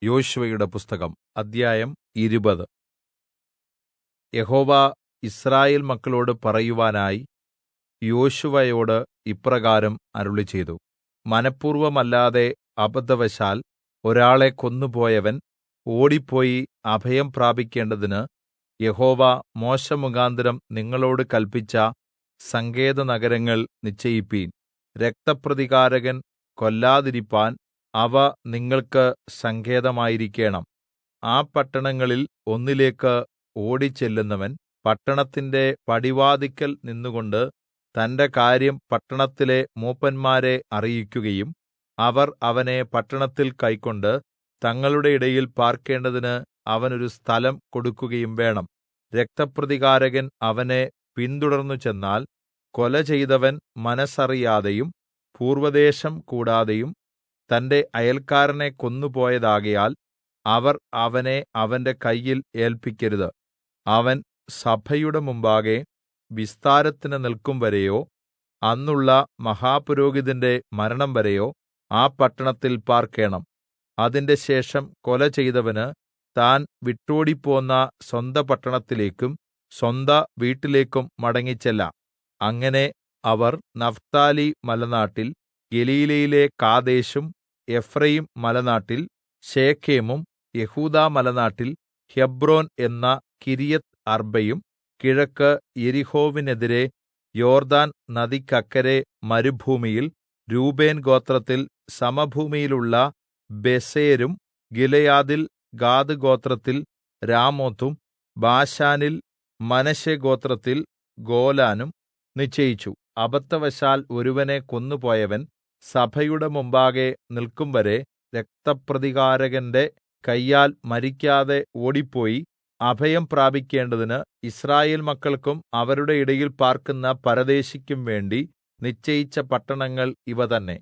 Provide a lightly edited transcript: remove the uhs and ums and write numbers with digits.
യോശുവയുടെ പുസ്തകം അദ്ധ്യായം 20. യഹോവ യിസ്രായേൽ മക്കളോട് പറയുവാനായി യോശുവയോട് ഇപ്രകാരം അരുളിച്ചെയ്തു. മനഃപൂർവ്വമല്ലാതെ അബദ്ധവശാൽ ഒരാളെ കൊന്നുപോയവൻ ഓടിപ്പോയി അഭയം പ്രാപിക്കേണ്ടതിന് യഹോവ മോശെമുഖാന്തരം നിങ്ങളോട് കല്പിച്ച സങ്കേതനഗരങ്ങൾ നിശ്ചയിപ്പീൻ. രക്തപ്രതികാരകൻ കൊല്ലാതിരിപ്പാൻ അവ നിങ്ങൾക്ക് സങ്കേതമായിരിക്കേണം. ആ പട്ടണങ്ങളിൽ ഒന്നിലേക്ക് ഓടിച്ചെല്ലുന്നവൻ പട്ടണത്തിന്റെ പടിവാതിൽക്കൽ നിന്നുകൊണ്ട് തന്റെ കാര്യം പട്ടണത്തിലെ മൂപ്പന്മാരെ അറിയിക്കുകയും അവർ അവനെ പട്ടണത്തിൽ കൈക്കൊണ്ട് തങ്ങളുടെ ഇടയിൽ പാർക്കേണ്ടതിന് അവനൊരു സ്ഥലം കൊടുക്കുകയും വേണം. രക്തപ്രതികാരകൻ അവനെ പിന്തുടർന്നു ചെന്നാൽ കൊല ചെയ്തവൻ മനസ്സറിയാതെയും പൂർവ്വദ്വേഷം കൂടാതെയും തന്റെ അയൽക്കാരനെ കൊന്നുപോയതാകയാൽ അവർ അവനെ അവന്റെ കയ്യിൽ ഏല്പിക്കരുത്. അവൻ സഭയുടെ മുമ്പാകെ വിസ്താരത്തിന് നിൽക്കുംവരെയോ അന്നുള്ള മഹാപുരോഹിതന്റെ മരണംവരെയോ ആ പട്ടണത്തിൽ പാർക്കേണം. അതിന്റെ ശേഷം കൊല ചെയ്തവന് താൻ വിട്ടോടിപ്പോന്ന സ്വന്ത പട്ടണത്തിലേക്കും സ്വന്ത വീട്ടിലേക്കും മടങ്ങിച്ചെല്ലാം. അങ്ങനെ അവർ നഫ്താലി മലനാട്ടിൽ ഗലീലയിലെ കാദേശും എഫ്രയീം മലനാട്ടിൽ ശെഖേമും യെഹൂദാ മലനാട്ടിൽ ഹെബ്രോൻ എന്ന കിര്യത്ത് അർബയും കിഴക്ക് യെരിഹോവിനെതിരെ യോർദ്ദാൻ നദിക്കക്കരെ മരുഭൂമിയിൽ രൂബേൻ ഗോത്രത്തിൽ സമഭൂമിയിലുള്ള ബേസെരും ഗിലെയാദിൽ ഗാദ് ഗോത്രത്തിൽ രാമോത്തും ബാശാനിൽ മനശ്ശെ ഗോത്രത്തിൽ ഗോലാനും നിശ്ചയിച്ചു. അബദ്ധവശാൽ ഒരുവനെ കൊന്നുപോയവൻ സഭയുടെ മുമ്പാകെ നിൽക്കുംവരെ രക്തപ്രതികാരകന്റെ കയ്യാൽ മരിക്കാതെ ഓടിപ്പോയി അഭയം പ്രാപിക്കേണ്ടതിന് യിസ്രായേൽ മക്കൾക്കും അവരുടെ ഇടയിൽ പാർക്കുന്ന പരദേശിക്കും വേണ്ടി നിശ്ചയിച്ച പട്ടണങ്ങൾ ഇവ തന്നെ.